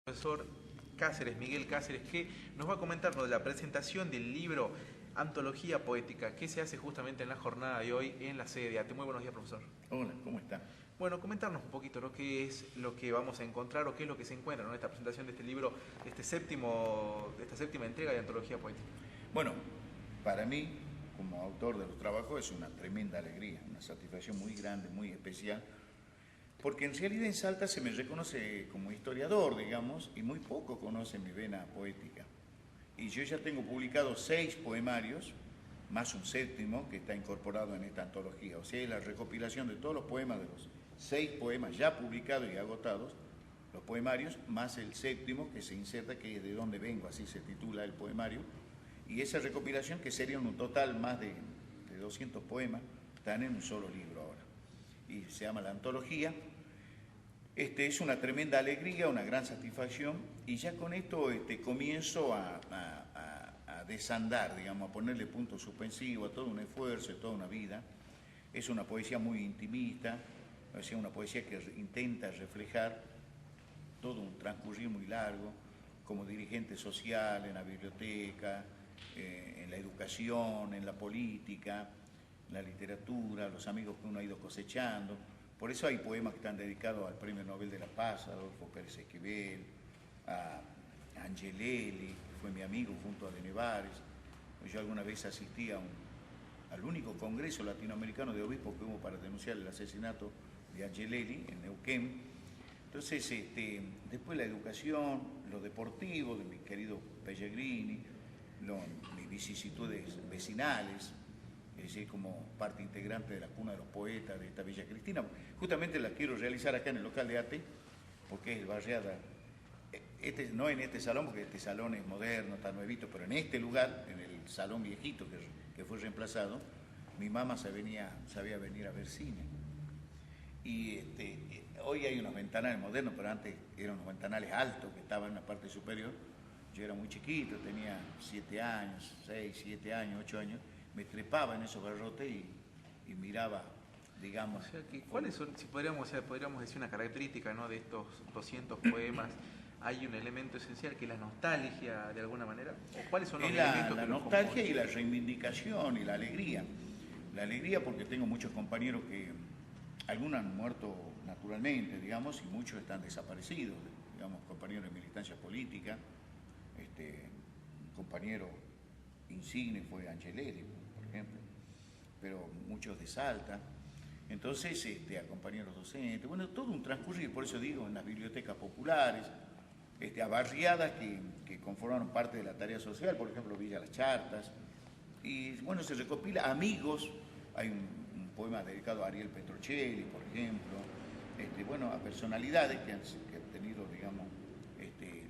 Profesor Cáceres, Miguel Cáceres, que nos va a comentarnos de la presentación del libro Antología Poética, que se hace justamente en la jornada de hoy en la sede de ATE. Muy buenos días, profesor. Hola, ¿cómo está? Bueno, comentarnos un poquito, ¿no? ¿Qué es lo que vamos a encontrar o qué es lo que se encuentra, ¿no?, en esta presentación de este libro, de esta séptima entrega de Antología Poética? Bueno, para mí, como autor de los trabajos, es una tremenda alegría, una satisfacción muy grande, muy especial, porque en realidad en Salta se me reconoce como historiador, digamos, y muy poco conoce mi vena poética. Y yo ya tengo publicado 6 poemarios, más un séptimo que está incorporado en esta antología. O sea, la recopilación de todos los poemas de los 6 poemas ya publicados y agotados, los poemarios, más el séptimo que se inserta, que es de dónde vengo, así se titula el poemario. Y esa recopilación, que sería un total más de 200 poemas, están en un solo libro ahora. Y se llama La Antología. Es una tremenda alegría, una gran satisfacción, y ya con esto comienzo a desandar, digamos, a ponerle punto suspensivo a todo un esfuerzo, a toda una vida. Es una poesía muy intimista, o sea, una poesía que intenta reflejar todo un transcurrir muy largo, como dirigente social en la biblioteca, en la educación, en la política, en la literatura, los amigos que uno ha ido cosechando. Por eso hay poemas que están dedicados al Premio Nobel de la Paz, a Adolfo Pérez Esquivel, a Angelelli, que fue mi amigo junto a de Nevares. Yo alguna vez asistí al único congreso latinoamericano de obispos que hubo para denunciar el asesinato de Angelelli en Neuquén. Entonces, después la educación, lo deportivo de mi querido Pellegrini, mis vicisitudes vecinales, es decir, como parte integrante de la cuna de los poetas de esta Villa Cristina. Justamente la quiero realizar acá en el local de ATE, porque es barriada, no en este salón, porque este salón es moderno, está nuevito, pero en este lugar, en el salón viejito que fue reemplazado, mi mamá sabía venir a ver cine. Y hoy hay unos ventanales modernos, pero antes eran unos ventanales altos que estaban en la parte superior. Yo era muy chiquito, tenía 7 años, 6, 7 años, 8 años, me trepaba en esos barrotes y miraba, digamos. O sea, que, ¿cuáles son, si podríamos decir una característica, ¿no?, de estos 200 poemas? ¿Hay un elemento esencial que es la nostalgia, de alguna manera? ¿O cuáles son los elementos La que los nostalgia componen? y la reivindicación y la alegría. La alegría porque tengo muchos compañeros que, algunos han muerto naturalmente, digamos, y muchos están desaparecidos, digamos, compañeros de militancia política. Un compañero insigne fue Angelelli, por ejemplo, pero muchos de Salta. Entonces, a compañeros docentes, bueno, todo un transcurrir, por eso digo, en las bibliotecas populares, a barriadas que conformaron parte de la tarea social, por ejemplo, Villa Las Chartas, y bueno, se recopila amigos, hay un poema dedicado a Ariel Petrocelli, por ejemplo, bueno, a personalidades que han tenido, digamos,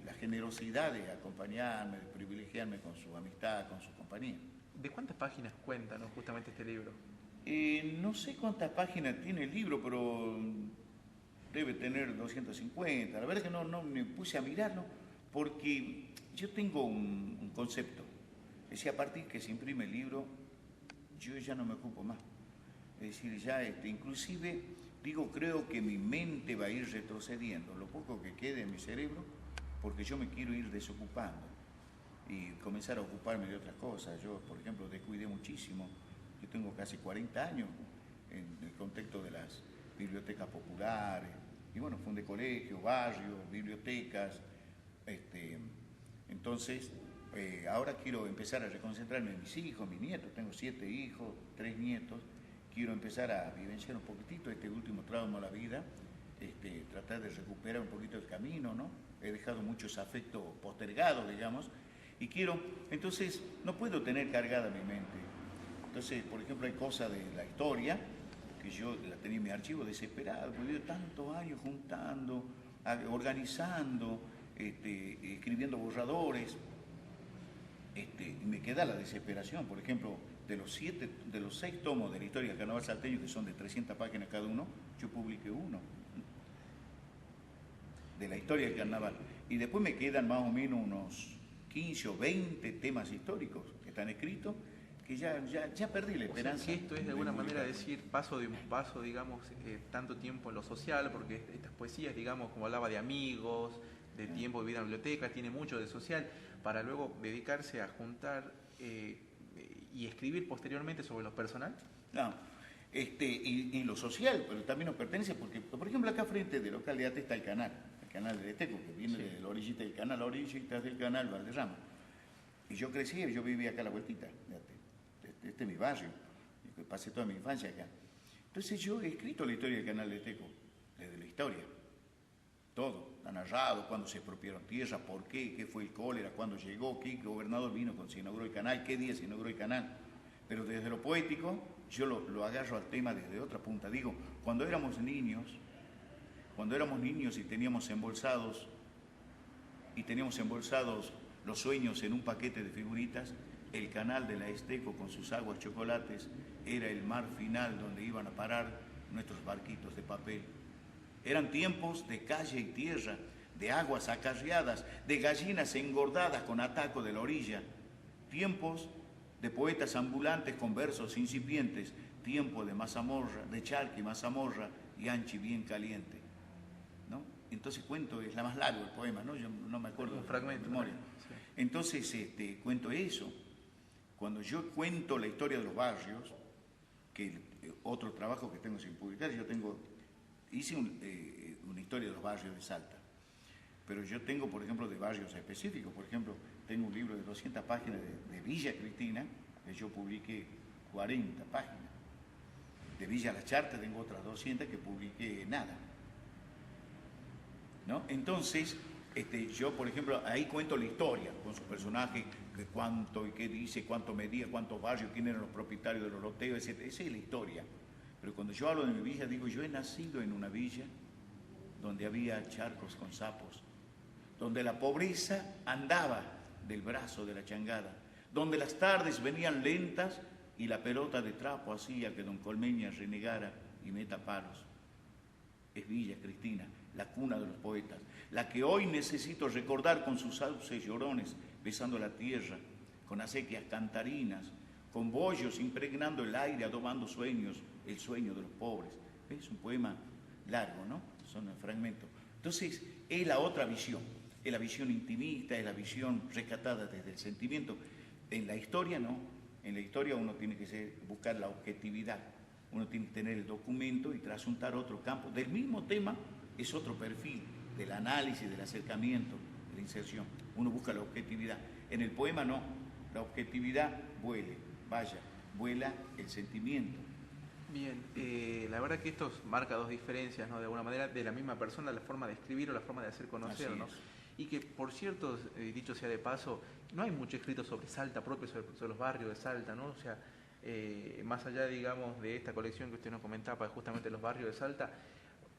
la generosidad de acompañarme, de privilegiarme con su amistad, con su compañía. ¿De cuántas páginas cuenta, ¿no?, justamente este libro? No sé cuántas páginas tiene el libro, pero debe tener 250. La verdad es que no me puse a mirarlo, porque yo tengo un concepto. Es decir, a partir que se imprime el libro, yo ya no me ocupo más. Es decir, ya inclusive, digo, creo que mi mente va a ir retrocediendo, lo poco que quede en mi cerebro, porque yo me quiero ir desocupando y comenzar a ocuparme de otras cosas. Yo, por ejemplo, descuidé muchísimo. Yo tengo casi 40 años en el contexto de las bibliotecas populares, y bueno, fundé colegios, barrios, bibliotecas. Entonces, ahora quiero empezar a reconcentrarme en mis hijos, mis nietos. Tengo 7 hijos, 3 nietos. Quiero empezar a vivenciar un poquitito este último trauma de la vida, tratar de recuperar un poquito el camino, ¿no? He dejado muchos afectos postergados, digamos, y quiero, entonces, no puedo tener cargada mi mente. Entonces, por ejemplo, hay cosas de la historia que yo la tenía en mi archivo desesperado, porque yo tantos años juntando, organizando, escribiendo borradores, y me queda la desesperación. Por ejemplo, de los 6 tomos de la historia del carnaval salteño, que son de 300 páginas cada uno, yo publiqué uno de la historia del carnaval. Y después me quedan más o menos unos 15 o 20 temas históricos que están escritos, que ya perdí la esperanza. O sea, que esto es de alguna manera decir paso de un paso, digamos, tanto tiempo en lo social, porque estas poesías, digamos, como hablaba de amigos, de tiempo vivido en la biblioteca, tiene mucho de social, para luego dedicarse a juntar y escribir posteriormente sobre lo personal? No, y lo social, pero también nos pertenece, porque, por ejemplo, acá frente de localidad está el canal del Esteco, que viene de la orillita del canal, la orillita del canal Valderrama. Y yo crecí, yo vivía acá a la vueltita, este es mi barrio, pasé toda mi infancia acá. Entonces yo he escrito la historia del canal del Esteco, desde la historia, todo, está narrado, cuándo se expropiaron tierra, por qué fue el cólera, cuándo llegó, qué gobernador vino cuando se inauguró el canal, qué día se inauguró el canal. Pero desde lo poético, yo lo agarro al tema desde otra punta. Digo, cuando éramos niños y teníamos embolsados los sueños en un paquete de figuritas, el canal de la Esteco con sus aguas chocolates era el mar final donde iban a parar nuestros barquitos de papel. Eran tiempos de calle y tierra, de aguas acarreadas, de gallinas engordadas con ataco de la orilla, tiempos de poetas ambulantes con versos incipientes, tiempo de mazamorra, de charqui, mazamorra y anchi bien caliente, ¿no? Entonces cuento, es la más largo el poema, ¿no? Yo no me acuerdo. Un fragmento. De memoria. Sí. Entonces cuento eso. Cuando yo cuento la historia de los barrios, que otro trabajo que tengo sin publicar, hice una historia de los barrios de Salta, pero yo tengo, por ejemplo, de barrios específicos. Por ejemplo, tengo un libro de 200 páginas de Villa Cristina, que yo publiqué 40 páginas. De Villa La Charte tengo otras 200 que publiqué nada, ¿no? Entonces, yo, por ejemplo, ahí cuento la historia con su personaje, de cuánto y qué dice, cuánto medía, cuántos barrios, quién eran los propietarios de los loteos, etc. Esa es la historia. Pero cuando yo hablo de mi villa, digo, yo he nacido en una villa donde había charcos con sapos, donde la pobreza andaba del brazo de la changada, donde las tardes venían lentas y la pelota de trapo hacía que don Colmeña renegara y meta palos. Es Villa Cristina, la cuna de los poetas, la que hoy necesito recordar con sus sauces llorones, besando la tierra, con acequias cantarinas, con bollos impregnando el aire, adobando sueños, el sueño de los pobres. Es un poema largo, ¿no? Son fragmentos. Entonces, es la otra visión, es la visión intimista, es la visión rescatada desde el sentimiento. En la historia no, en la historia uno tiene que buscar la objetividad, uno tiene que tener el documento y trasuntar otro campo. Del mismo tema es otro perfil del análisis, del acercamiento, de la inserción. Uno busca la objetividad. En el poema no, la objetividad vuela el sentimiento. Bien, la verdad que esto marca dos diferencias, ¿no? De alguna manera, de la misma persona, la forma de escribir o la forma de hacer conocer, ¿no? Y que, por cierto, dicho sea de paso, no hay mucho escrito sobre Salta propio, sobre los barrios de Salta, ¿no? O sea, más allá, digamos, de esta colección que usted nos comentaba, justamente los barrios de Salta,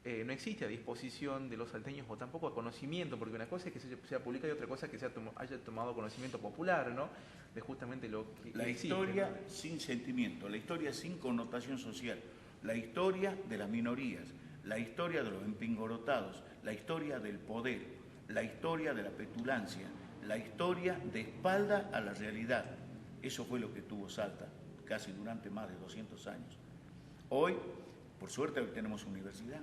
no existe a disposición de los salteños o tampoco a conocimiento, porque una cosa es que sea publicada y otra cosa es que haya tomado conocimiento popular, ¿no? De justamente lo que la existe, historia, ¿no? Sin sentimiento, la historia sin connotación social, la historia de las minorías, la historia de los empingorotados, la historia del poder, la historia de la petulancia, la historia de espalda a la realidad. Eso fue lo que tuvo Salta casi durante más de 200 años. Hoy, por suerte, tenemos universidad,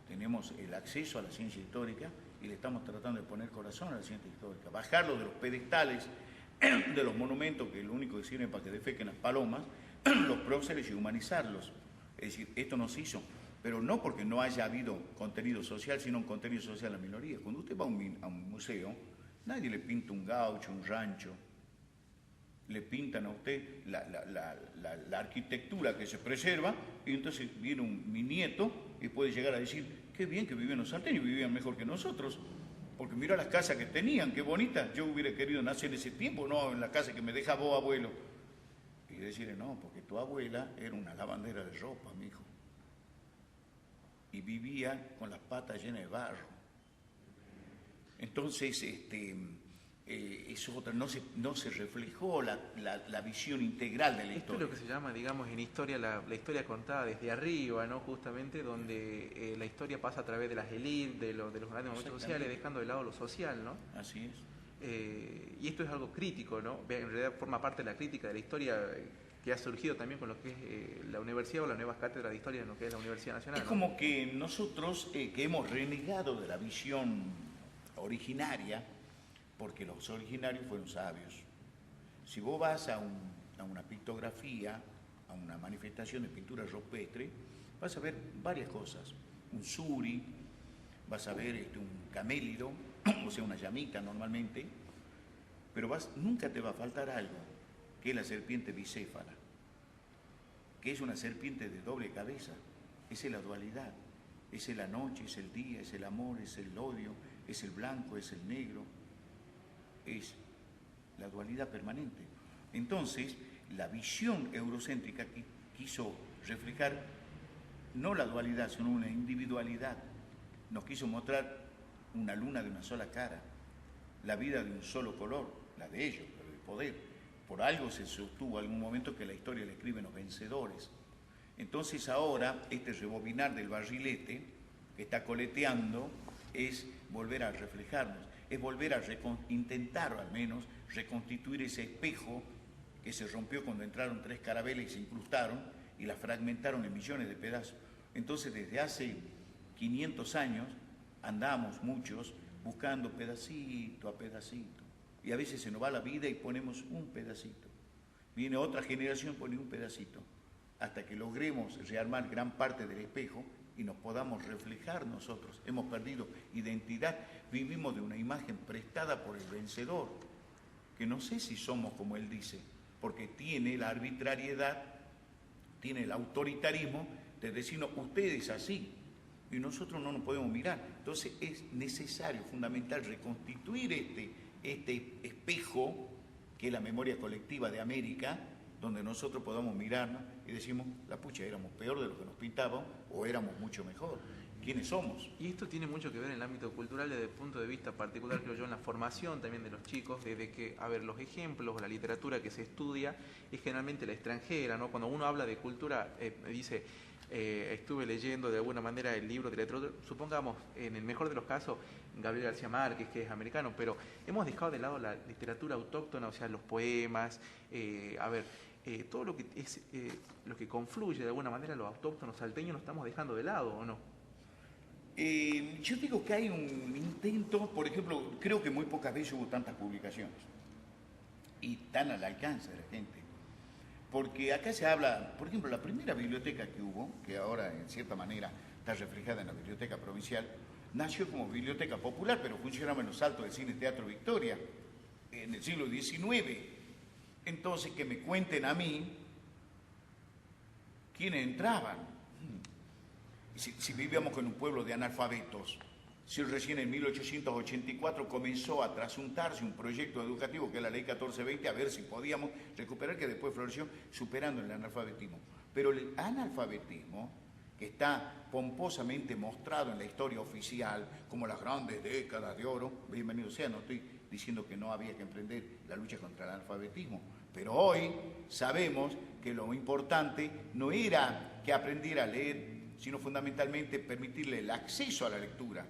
tenemos el acceso a la ciencia histórica y le estamos tratando de poner corazón a la ciencia histórica, bajarlo de los pedestales, de los monumentos, que es lo único que sirve para que defequen las palomas, los próceres, y humanizarlos. Es decir, esto nos hizo, pero no porque no haya habido contenido social, sino un contenido social a la minoría. Cuando usted va a un museo, nadie le pinta un gaucho, un rancho, le pintan a usted la arquitectura que se preserva, y entonces viene mi nieto y puede llegar a decir, qué bien que vivían los salteños, vivían mejor que nosotros, porque mira las casas que tenían, qué bonitas, yo hubiera querido nacer en ese tiempo, no en la casa que me deja vos, abuelo. Y decirle, no, porque tu abuela era una lavandera de ropa, mijo, y vivía con las patas llenas de barro. Entonces, eso no se reflejó la visión integral de la historia. Esto es lo que se llama, digamos, en historia, la historia contada desde arriba, ¿no? Justamente donde la historia pasa a través de las élites, de los grandes momentos sociales, dejando de lado lo social, ¿no? Así es. Y esto es algo crítico, ¿no? En realidad forma parte de la crítica de la historia que ha surgido también con lo que es la universidad o las nuevas cátedras de historia en lo que es la Universidad Nacional. Es como que nosotros que hemos renegado de la visión originaria, porque los originarios fueron sabios. Si vos vas a una pictografía, a una manifestación de pintura rupestre, vas a ver varias cosas. Un suri, vas a ver un camélido, o sea, una llamita normalmente, pero nunca te va a faltar algo, que es la serpiente bicéfala, que es una serpiente de doble cabeza. Esa es la dualidad. Esa es la noche, es el día, es el amor, es el odio, es el blanco, es el negro. Es la dualidad permanente. Entonces, la visión eurocéntrica quiso reflejar no la dualidad, sino una individualidad. Nos quiso mostrar una luna de una sola cara, la vida de un solo color, la de ellos, la del poder. Por algo se sostuvo algún momento que la historia la escriben los vencedores. Entonces ahora, este rebobinar del barrilete que está coleteando es volver a reflejarnos, es volver a intentar al menos reconstituir ese espejo que se rompió cuando entraron 3 carabelas y se incrustaron y la fragmentaron en millones de pedazos. Entonces desde hace 500 años andamos muchos buscando pedacito a pedacito y a veces se nos va la vida y ponemos un pedacito. Viene otra generación y pone un pedacito hasta que logremos rearmar gran parte del espejo y nos podamos reflejar nosotros. Hemos perdido identidad, vivimos de una imagen prestada por el vencedor, que no sé si somos como él dice, porque tiene la arbitrariedad, tiene el autoritarismo de decirnos, ustedes así, y nosotros no nos podemos mirar. Entonces es necesario, fundamental, reconstituir este espejo, que es la memoria colectiva de América, donde nosotros podamos mirarnos y decimos, la pucha, éramos peor de lo que nos pintaban o éramos mucho mejor. ¿Quiénes somos? Y esto tiene mucho que ver en el ámbito cultural desde el punto de vista particular, creo yo, en la formación también de los chicos, desde que, a ver, los ejemplos, la literatura que se estudia es generalmente la extranjera, ¿no? Cuando uno habla de cultura, dice, estuve leyendo de alguna manera el libro de literatura, supongamos, en el mejor de los casos, Gabriel García Márquez, que es americano, pero hemos dejado de lado la literatura autóctona, o sea, los poemas, todo lo que es lo que confluye de alguna manera los autóctonos salteños lo estamos dejando de lado, ¿o no? Yo digo que hay un intento, por ejemplo, creo que muy pocas veces hubo tantas publicaciones y tan al alcance de la gente. Porque acá se habla, por ejemplo, la primera biblioteca que hubo, que ahora en cierta manera está reflejada en la biblioteca provincial, nació como biblioteca popular, pero funcionaba en los Altos del Cine Teatro Victoria, en el siglo XIX. Entonces, que me cuenten a mí quiénes entraban. Si vivíamos en un pueblo de analfabetos, si recién en 1884 comenzó a trasuntarse un proyecto educativo que es la Ley 1420, a ver si podíamos recuperar, que después floreció superando el analfabetismo. Pero el analfabetismo, que está pomposamente mostrado en la historia oficial como las grandes décadas de oro, bienvenido sea, no estoy diciendo que no había que emprender la lucha contra el analfabetismo, pero hoy sabemos que lo importante no era que aprendiera a leer, sino fundamentalmente permitirle el acceso a la lectura.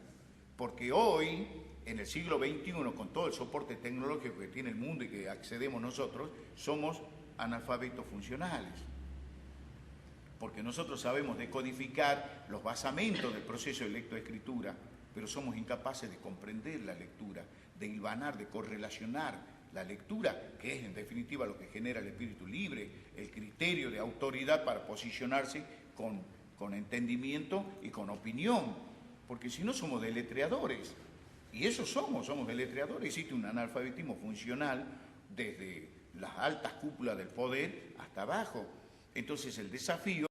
Porque hoy, en el siglo XXI, con todo el soporte tecnológico que tiene el mundo y que accedemos nosotros, somos analfabetos funcionales. Porque nosotros sabemos decodificar los basamentos del proceso de lectoescritura, pero somos incapaces de comprender la lectura, de hilvanar, de correlacionar la lectura, que es en definitiva lo que genera el espíritu libre, el criterio de autoridad para posicionarse con entendimiento y con opinión. Porque si no somos deletreadores, y eso somos deletreadores, existe un analfabetismo funcional desde las altas cúpulas del poder hasta abajo. Entonces el desafío